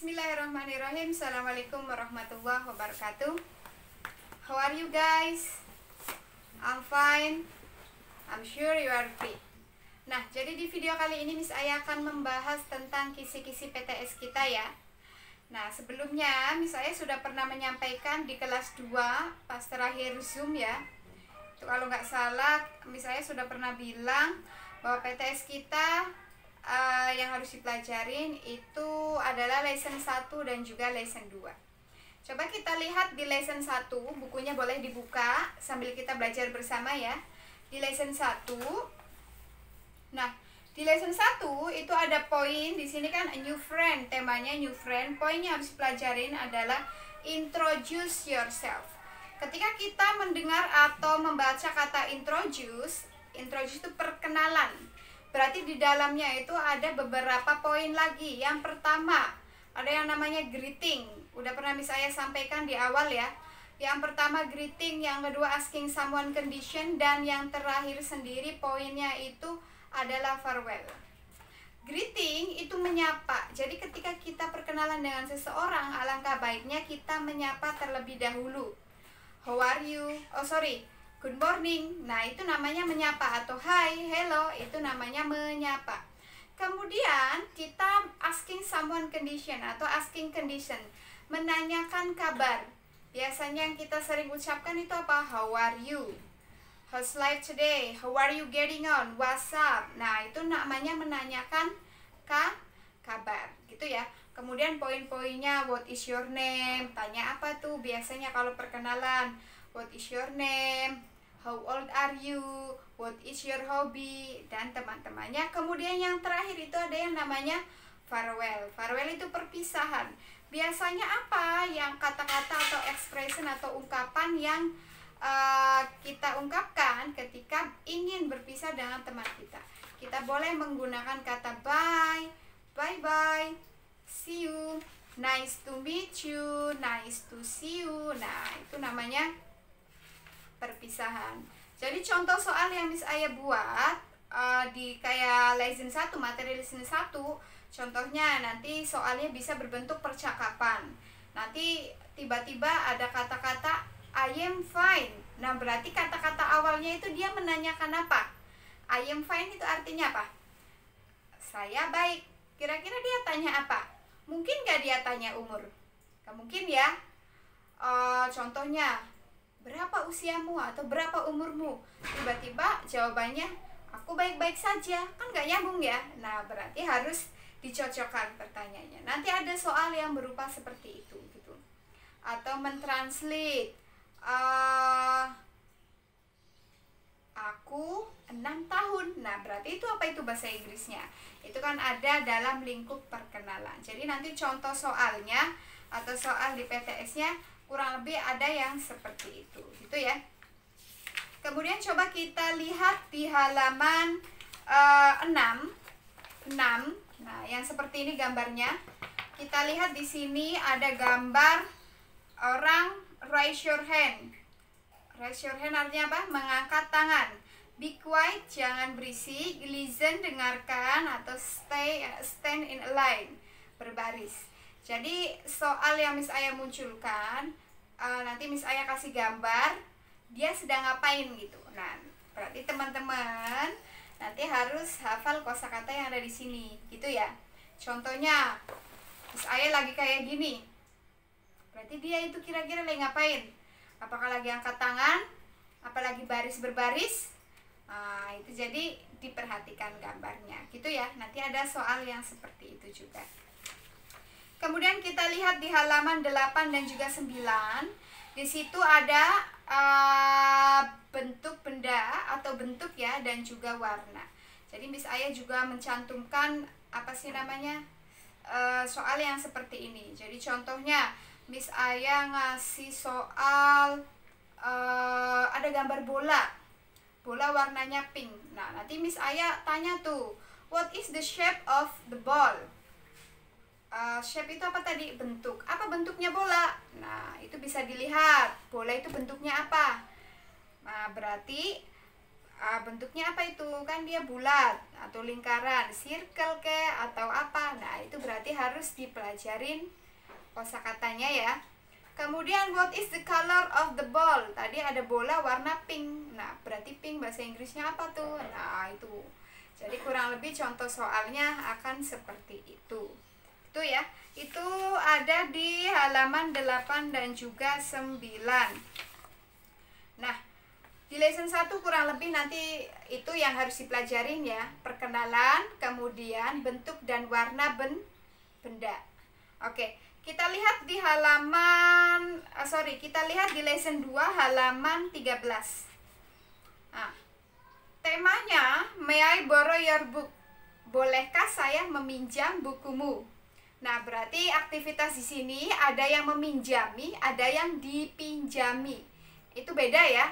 Bismillahirrahmanirrahim. Assalamualaikum warahmatullahi wabarakatuh. How are you guys? I'm fine. I'm sure you are free. Nah, jadi di video kali ini Miss Aya akan membahas tentang kisi-kisi PTS kita ya. Nah, sebelumnya Miss Aya sudah pernah menyampaikan di kelas 2 pas terakhir Zoom ya. Itu kalau nggak salah Miss Aya sudah pernah bilang bahwa PTS kita yang harus dipelajarin itu adalah lesson 1 dan juga lesson 2. Coba kita lihat di lesson 1, bukunya boleh dibuka sambil kita belajar bersama ya. Di lesson 1. Nah, di lesson 1 itu ada poin, di sini kan a new friend, temanya new friend. Poinnya harus dipelajarin adalah introduce yourself. Ketika kita mendengar atau membaca kata introduce itu perkenalan. Berarti di dalamnya itu ada beberapa poin lagi. Yang pertama, ada yang namanya greeting. Udah pernah Miss Aya sampaikan di awal ya. Yang pertama greeting, yang kedua asking someone condition, dan yang terakhir sendiri poinnya itu adalah farewell. Greeting itu menyapa. Jadi ketika kita perkenalan dengan seseorang, alangkah baiknya kita menyapa terlebih dahulu. How are you? Good morning. Nah, itu namanya menyapa, atau hi, hello, itu namanya menyapa. Kemudian kita asking someone condition atau asking condition, menanyakan kabar. Biasanya yang kita sering ucapkan itu apa? How are you? How's life today? How are you getting on? What's up? Nah, itu namanya menanyakan kabar, gitu ya. Kemudian poin-poinnya, what is your name? Tanya apa tuh biasanya kalau perkenalan? What is your name? How old are you? What is your hobby? Dan teman-temannya. Kemudian yang terakhir itu ada yang namanya farewell. Farewell itu perpisahan. Biasanya apa yang kata-kata atau expression atau ungkapan yang kita ungkapkan ketika ingin berpisah dengan teman kita? Kita boleh menggunakan kata bye, bye-bye, see you, nice to meet you, nice to see you. Nah, itu namanya perpisahan. Jadi contoh soal yang Miss Aya buat di kayak lesson 1, materi lesson 1, contohnya nanti soalnya bisa berbentuk percakapan. Nanti tiba-tiba ada kata-kata I am fine. Nah, berarti kata-kata awalnya itu dia menanyakan apa? I am fine itu artinya apa? Saya baik. Kira-kira dia tanya apa? Mungkin gak dia tanya umur? Gak mungkin ya. Contohnya, berapa usiamu atau berapa umurmu? Tiba-tiba jawabannya aku baik-baik saja. Kan gak nyambung ya. Nah, berarti harus dicocokkan pertanyaannya. Nanti ada soal yang berupa seperti itu gitu. Atau mentranslate, aku 6 tahun. Nah, berarti itu apa itu bahasa Inggrisnya? Itu kan ada dalam lingkup perkenalan. Jadi nanti contoh soalnya atau soal di PTS-nya kurang lebih ada yang seperti itu, gitu ya. Kemudian coba kita lihat di halaman 6. Nah, yang seperti ini gambarnya. Kita lihat di sini ada gambar orang raise your hand. Raise your hand artinya apa? Mengangkat tangan. Be quiet, jangan berisik. Listen, dengarkan, atau stand in a line, berbaris. Jadi soal yang Miss Aya munculkan, nanti Miss Aya kasih gambar dia sedang ngapain gitu. Nah, berarti teman-teman nanti harus hafal kosakata yang ada di sini, gitu ya. Contohnya Miss Aya lagi kayak gini, berarti dia itu kira-kira lagi ngapain? Apakah lagi angkat tangan? Apalagi baris berbaris? Nah, itu jadi diperhatikan gambarnya, gitu ya. Nanti ada soal yang seperti itu juga. Kemudian kita lihat di halaman 8 dan juga 9. Di situ ada bentuk benda atau bentuk ya, dan juga warna. Jadi Miss Aya juga mencantumkan apa sih namanya soal yang seperti ini. Jadi contohnya Miss Aya ngasih soal ada gambar bola. Bola warnanya pink. Nah, nanti Miss Aya tanya tuh, what is the shape of the ball? Shape itu apa tadi? Bentuk. Apa bentuknya bola? Nah, itu bisa dilihat. Bola itu bentuknya apa? Nah, berarti bentuknya apa itu? Kan dia bulat atau lingkaran, circle ke atau apa. Nah, itu berarti harus dipelajarin kosakatanya ya. Kemudian what is the color of the ball? Tadi ada bola warna pink. Nah, berarti pink bahasa Inggrisnya apa tuh? Nah, itu. Jadi kurang lebih contoh soalnya akan seperti itu. Itu ya. Itu ada di halaman 8 dan juga 9. Nah, di lesson 1 kurang lebih nanti itu yang harus dipelajarin ya. Perkenalan, kemudian bentuk dan warna benda. Oke, kita lihat di halaman kita lihat di lesson 2 halaman 13. Nah, temanya May I borrow your book? Bolehkah saya meminjam bukumu? Nah, berarti aktivitas di sini ada yang meminjami, ada yang dipinjami. Itu beda ya.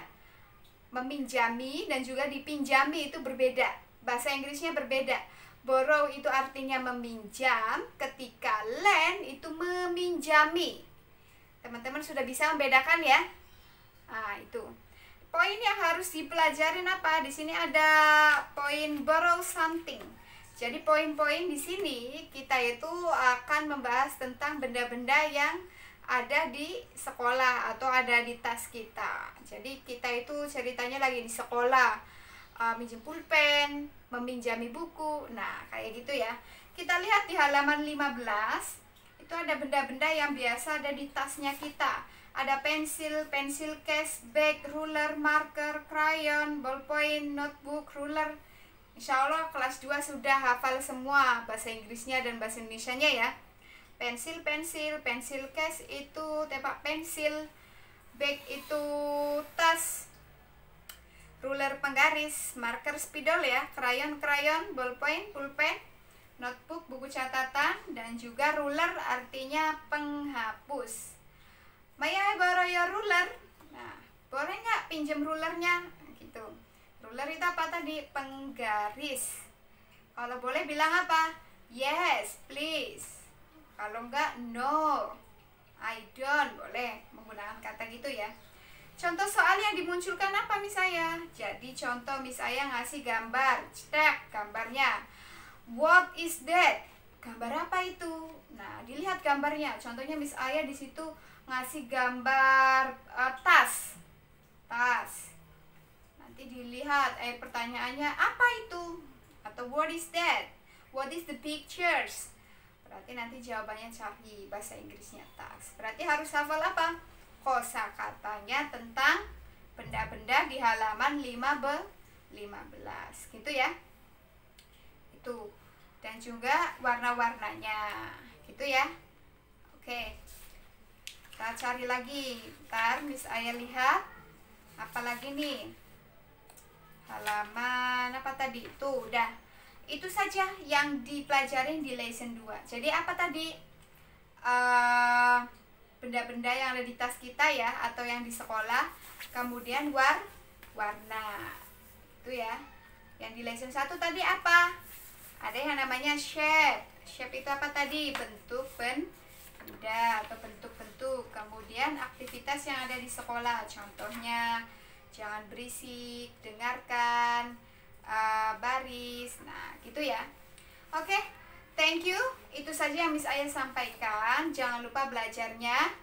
Meminjami dan juga dipinjami itu berbeda. Bahasa Inggrisnya berbeda. Borrow itu artinya meminjam, ketika lend itu meminjami. Teman-teman sudah bisa membedakan ya? Nah, itu. Poin yang harus dipelajarin apa? Di sini ada poin borrow something. Jadi poin-poin di sini kita itu akan membahas tentang benda-benda yang ada di sekolah atau ada di tas kita. Jadi kita itu ceritanya lagi di sekolah, minjem pulpen, meminjami buku. Nah, kayak gitu ya. Kita lihat di halaman 15, itu ada benda-benda yang biasa ada di tasnya kita. Ada pensil, pensil case, bag, ruler, marker, crayon, ballpoint, notebook, ruler. Insya Allah kelas 2 sudah hafal semua bahasa Inggrisnya dan bahasa Indonesianya ya. Pensil, pensil case itu tempat pensil, bag itu tas, ruler penggaris, marker spidol ya, crayon, ballpoint, pulpen, notebook, buku catatan, dan juga ruler artinya penghapus. May I borrow your ruler? Nah, boleh nggak pinjam rulernya? Gitu. Ruler itu apa tadi? Penggaris. Kalau boleh bilang apa? Yes, please. Kalau enggak, no, I don't. Boleh menggunakan kata gitu ya. Contoh soal yang dimunculkan apa Miss Aya? Jadi contoh Miss Aya ngasih gambar. Cetak gambarnya. What is that? Gambar apa itu? Nah, dilihat gambarnya. Contohnya Miss Aya di situ ngasih gambar tas. Tas. Nanti dilihat pertanyaannya apa itu? Atau what is that? What is the pictures? Berarti nanti jawabannya cari bahasa Inggrisnya tas. Berarti harus hafal apa? Kosakatanya tentang benda-benda di halaman 15. Gitu ya. Itu. Dan juga warna-warnanya. Gitu ya. Oke. Kita cari lagi. Ntar Miss Aya lihat. Apalagi nih? Halaman apa tadi? Tuh, udah. Itu saja yang dipelajarin di lesson 2. Jadi apa tadi? Benda-benda yang ada di tas kita ya, atau yang di sekolah. Kemudian warna. Itu ya. Yang di lesson 1 tadi apa? Ada yang namanya shape. Shape itu apa tadi? Bentuk benda atau bentuk-bentuk. Kemudian aktivitas yang ada di sekolah. Contohnya jangan berisik, dengarkan, baris. Nah, gitu ya. Oke, thank you. Itu saja yang Miss Aya sampaikan. Jangan lupa belajarnya.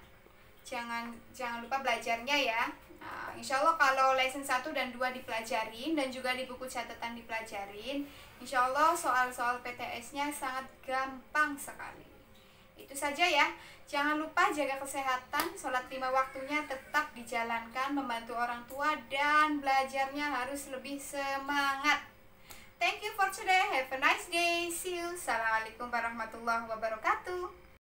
Jangan lupa belajarnya ya. Nah, insya Allah kalau lesson 1 dan 2 dipelajarin dan juga di buku catatan dipelajarin, insya Allah soal-soal PTS-nya sangat gampang sekali. Itu saja ya. Jangan lupa jaga kesehatan, sholat 5 waktunya tetap dijalankan, membantu orang tua, dan belajarnya harus lebih semangat. Thank you for today. Have a nice day. See you. Assalamualaikum warahmatullahi wabarakatuh.